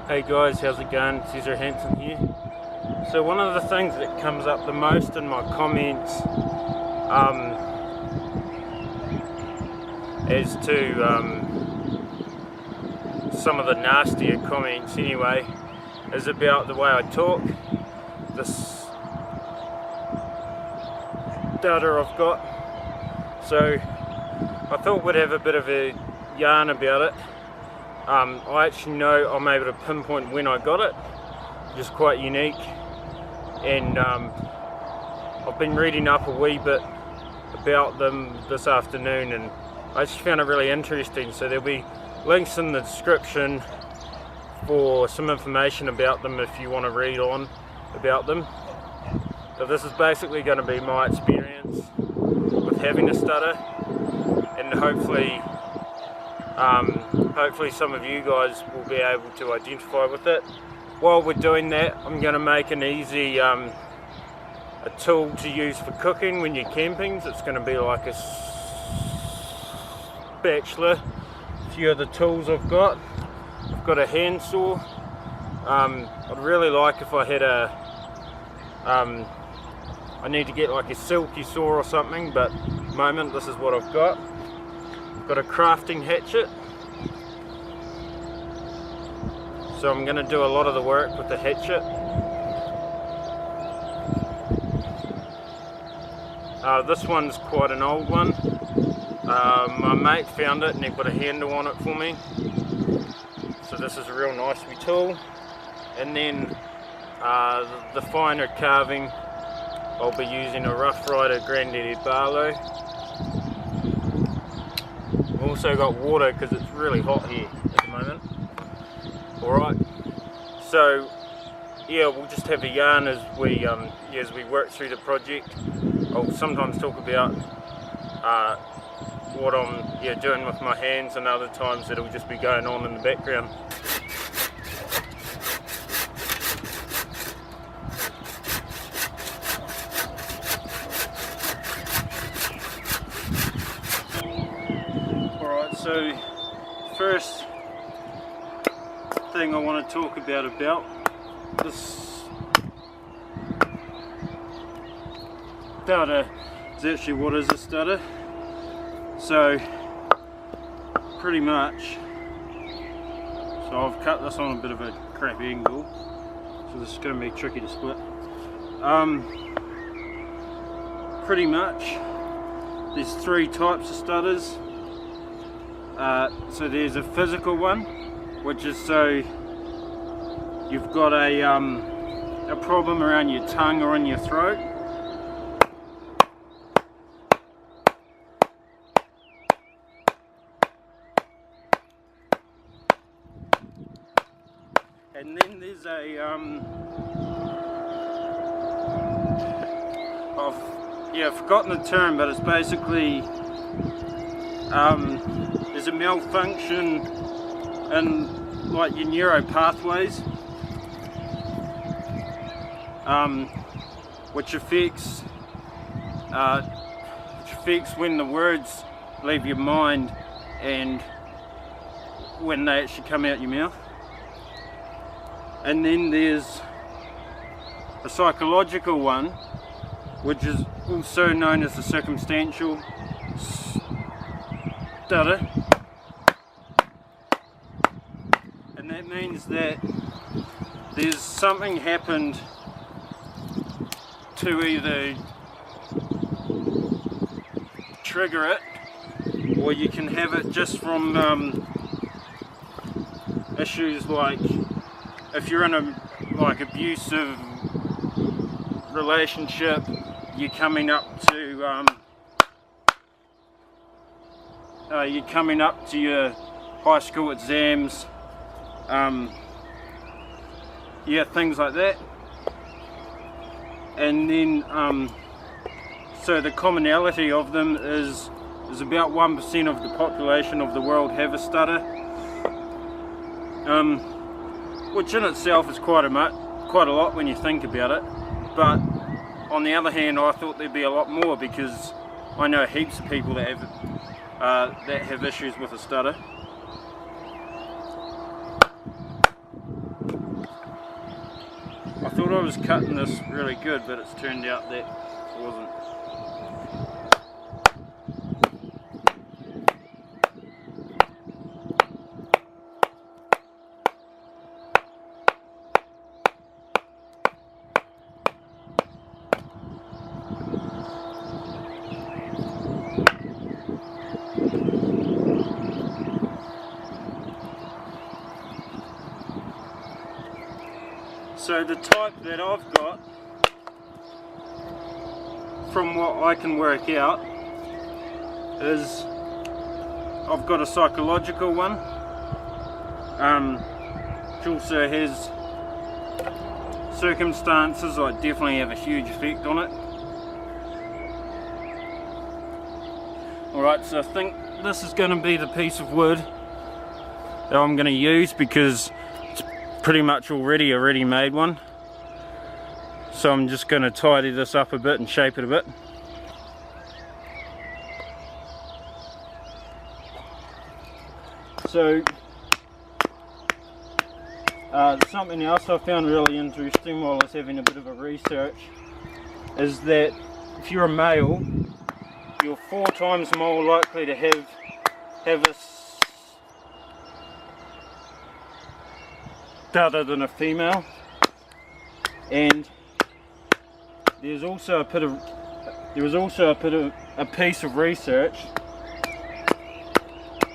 Hey guys, how's it going? Cesar Hansen here. So one of the things that comes up the most in my comments as to some of the nastier comments anyway, is about the way I talk. This stutter I've got. So I thought we'd have a bit of a yarn about it. I actually know I'm able to pinpoint when I got it, which is quite unique, and I've been reading up a wee bit about them this afternoon and I actually found it really interesting. So there'll be links in the description for some information about them if you want to read on about them. So this is basically going to be my experience with having a stutter, and hopefully some of you guys will be able to identify with it. While we're doing that, I'm going to make an easy a tool to use for cooking when you're camping. So it's going to be like a spatula. A few of the tools I've got a handsaw. I'd really like if I had a I need to get like a silky saw or something, but at the moment this is what I've got. I've got a crafting hatchet. So I'm going to do a lot of the work with the hatchet. This one's quite an old one. My mate found it and he put a handle on it for me. So this is a real nice wee tool. And then the finer carving, I'll be using a Rough Rider Granddaddy Barlow. I've also got water because it's really hot here at the moment. Alright, so yeah, we'll just have a yarn as we work through the project. I'll sometimes talk about what I'm doing with my hands, and other times it'll just be going on in the background. Alright, so first thing I want to talk about this stutter is actually what is a stutter. So pretty much, so I've cut this on a bit of a crap angle, so this is going to be tricky to split. Pretty much there's three types of stutters. So there's a physical one, which is so you've got a problem around your tongue or in your throat. And then there's a I've forgotten the term, but it's basically there's a malfunction in like your neuro pathways, which affects when the words leave your mind and when they actually come out your mouth. And then there's a psychological one, which is also known as the circumstantial stutter. And that means that there's something happened to either trigger it, or you can have it just from issues like if you're in a abusive relationship, you're coming up to your high school exams, yeah, things like that. And then so the commonality of them is about 1% of the population of the world have a stutter, which in itself is quite a lot when you think about it. But on the other hand, I thought there'd be a lot more, because I know heaps of people that have issues with a stutter. I thought I was cutting this really good, but it's turned out that it wasn't. So the type that I've got, from what I can work out, is I've got a psychological one, which also has circumstances that definitely have a huge effect on it. Alright, so I think this is going to be the piece of wood that I'm going to use, because pretty much already a ready-made one. So I'm just going to tidy this up a bit and shape it a bit. So something else I found really interesting while I was having a bit of a research is that if you're a male, you're 4 times more likely to have a stutter than a female. And there's also a piece of research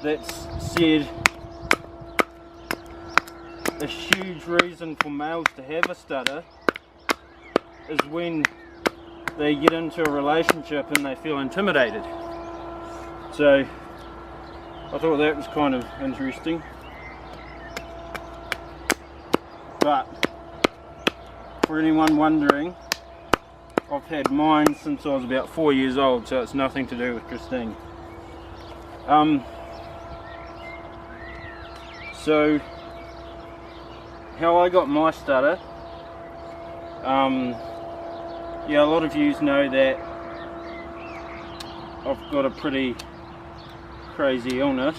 that's said a huge reason for males to have a stutter is when they get into a relationship and they feel intimidated. So I thought that was kind of interesting. But for anyone wondering, I've had mine since I was about 4 years old, so it's nothing to do with Christine. So how I got my stutter, yeah, a lot of you know that I've got a pretty crazy illness,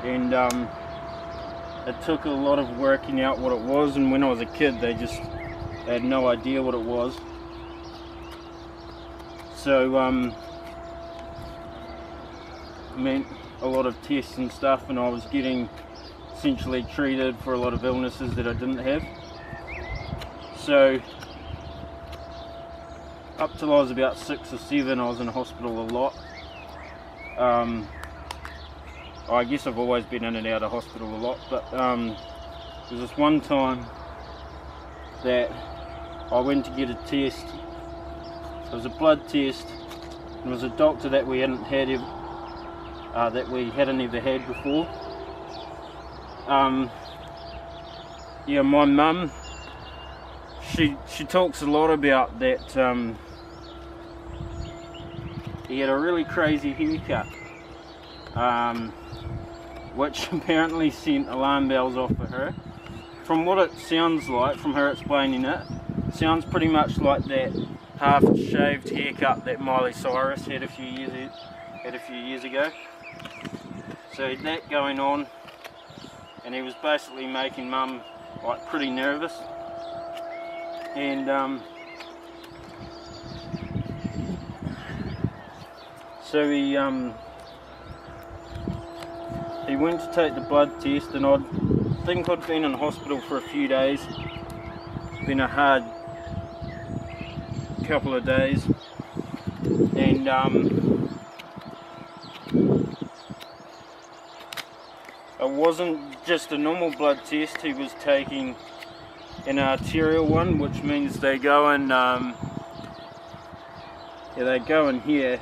and it took a lot of working out what it was, and when I was a kid they had no idea what it was. So meant a lot of tests and stuff, and I was getting essentially treated for a lot of illnesses that I didn't have. So up till I was about 6 or 7 I was in hospital a lot. I guess I've always been in and out of hospital a lot, but there was this one time that I went to get a test. It was a blood test, and it was a doctor that we hadn't ever had before. Yeah, my mum, she talks a lot about that. He had a really crazy haircut, which apparently sent alarm bells off for her. From what it sounds like, from her explaining it, sounds pretty much like that half-shaved haircut that Miley Cyrus had a few years ago. So he had that going on, and he was basically making Mum like pretty nervous. And so he went to take the blood test, and I think I'd been in hospital for a few days. Been a hard couple of days, and it wasn't just a normal blood test. He was taking an arterial one, which means they go in they go in here,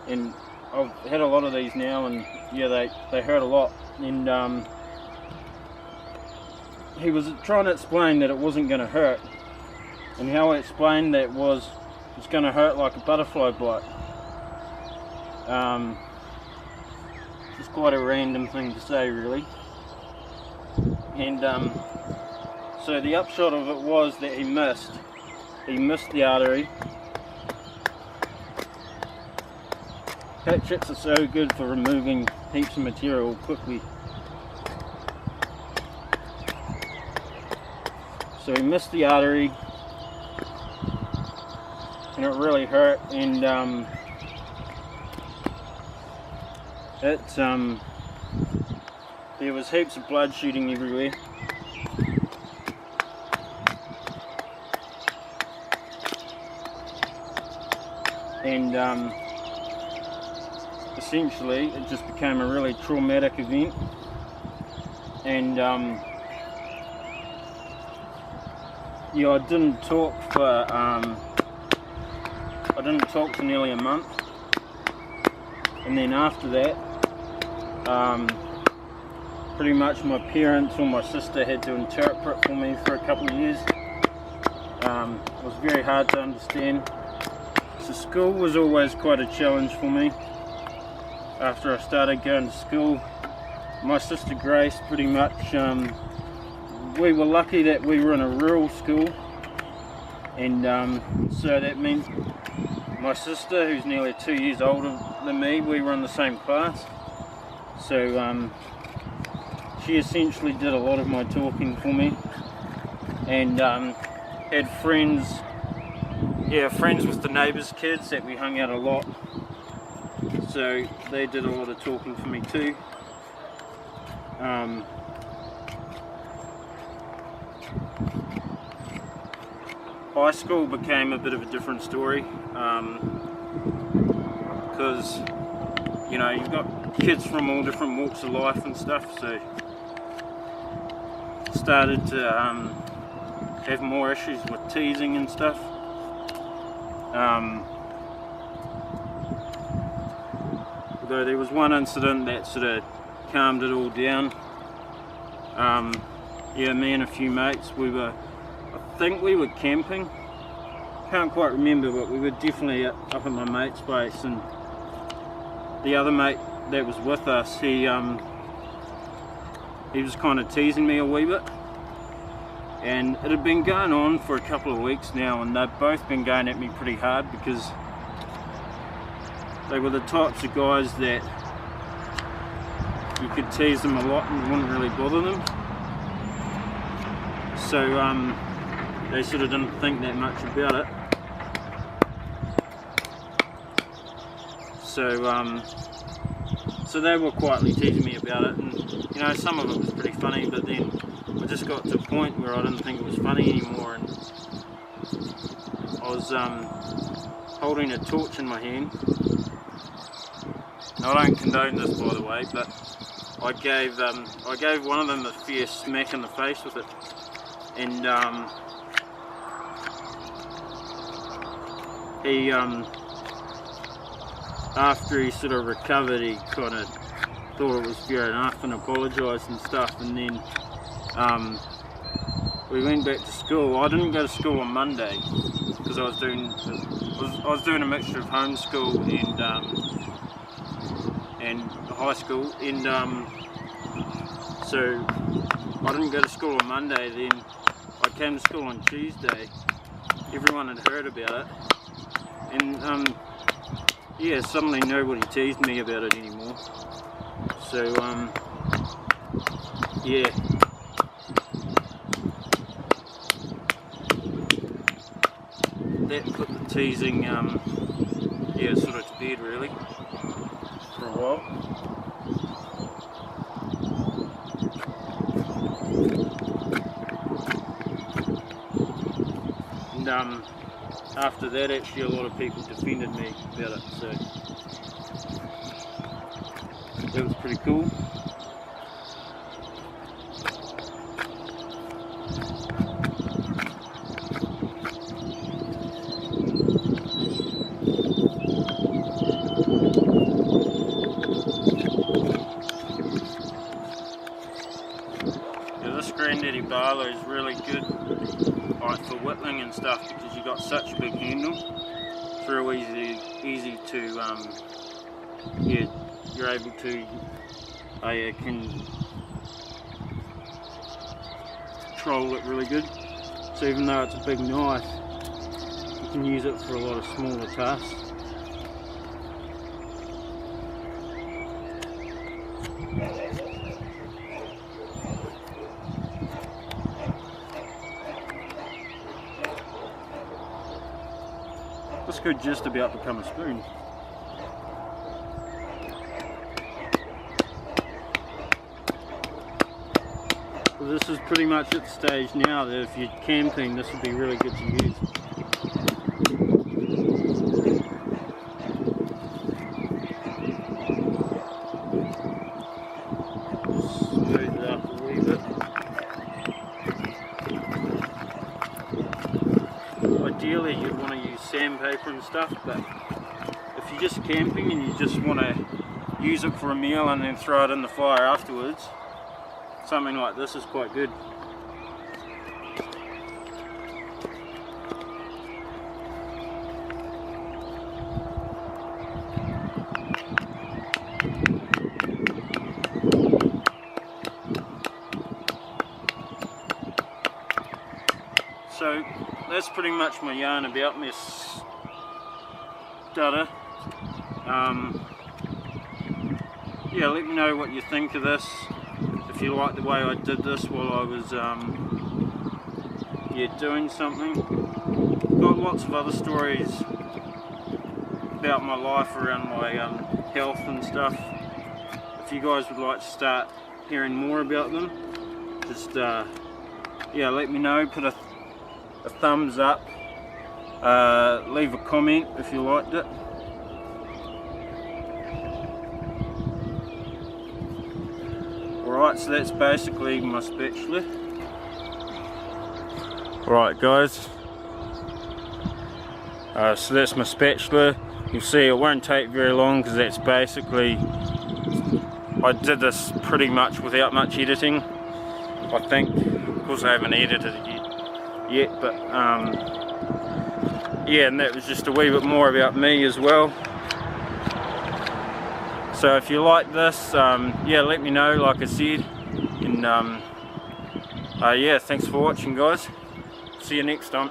and I've had a lot of these now, and yeah, they hurt a lot. And he was trying to explain that it wasn't going to hurt, and how I explained that was it's going to hurt like a butterfly bite. It's quite a random thing to say, really. And so the upshot of it was that he missed the artery. Hatchets are so good for removing heaps of material quickly. So he missed the artery, and it really hurt, and there was heaps of blood shooting everywhere. And essentially it just became a really traumatic event, and yeah, I didn't talk for nearly a month, and then after that pretty much my parents or my sister had to interpret for me for a couple of years. It was very hard to understand. So school was always quite a challenge for me. After I started going to school, my sister Grace, pretty much, we were lucky that we were in a rural school, and so that meant my sister, who's nearly 2 years older than me, we were in the same class. So she essentially did a lot of my talking for me, and had friends with the neighbours' kids that we hung out a lot, so they did a lot of talking for me too. High school became a bit of a different story, because you know, you've got kids from all different walks of life and stuff, so started to have more issues with teasing and stuff. Although there was one incident that sort of calmed it all down. Yeah, me and a few mates, I think we were camping, can't quite remember, but we were definitely up at my mate's place, and the other mate that was with us, he was kind of teasing me a wee bit, and it had been going on for a couple of weeks now, and they've both been going at me pretty hard, because they were the types of guys that you could tease them a lot and it wouldn't really bother them. So they sort of didn't think that much about it. So they were quietly teasing me about it, and you know, some of it was pretty funny, but then I just got to a point where I didn't think it was funny anymore, and I was holding a torch in my hand. Now, I don't condone this, by the way, but I gave one of them a fair smack in the face with it, and he after he sort of recovered, he kind of thought it was fair enough and apologised and stuff, and then we went back to school. I didn't go to school on Monday because I was doing a mixture of homeschool and high school, and so I didn't go to school on Monday. Then I came to school on Tuesday. Everyone had heard about it, and yeah, suddenly nobody teased me about it anymore. So yeah, that put the teasing yeah, sort of to bed really for a while. And after that actually a lot of people defended me about it, so that was pretty cool. This Granddaddy Barlow is really good like for whittling and stuff because you've got such a big handle. It's real easy to yeah, you're able to can control it really good. So even though it's a big knife, you can use it for a lot of smaller tasks. This could just about become a spoon. So this is pretty much at the stage now that if you're camping, this would be really good to use. Smooth it up a wee bit. Ideally you'd want to use sandpaper and stuff, but if you're just camping and you just want to use it for a meal and then throw it in the fire afterwards, something like this is quite good. So that's pretty much my yarn about my stutter. Yeah, let me know what you think of this. If you like the way I did this while I was yeah, doing something. Got lots of other stories about my life around my health and stuff. If you guys would like to start hearing more about them, just yeah, let me know. Put a thumbs up, leave a comment if you liked it. Alright, so that's basically my spatula. Alright guys, so that's my spatula. You'll see it won't take very long because that's basically, I did this pretty much without much editing, I think. Of course I haven't edited it yet, but yeah, and that was just a wee bit more about me as well. So if you like this, yeah, let me know, like I said, and yeah, thanks for watching guys, see you next time.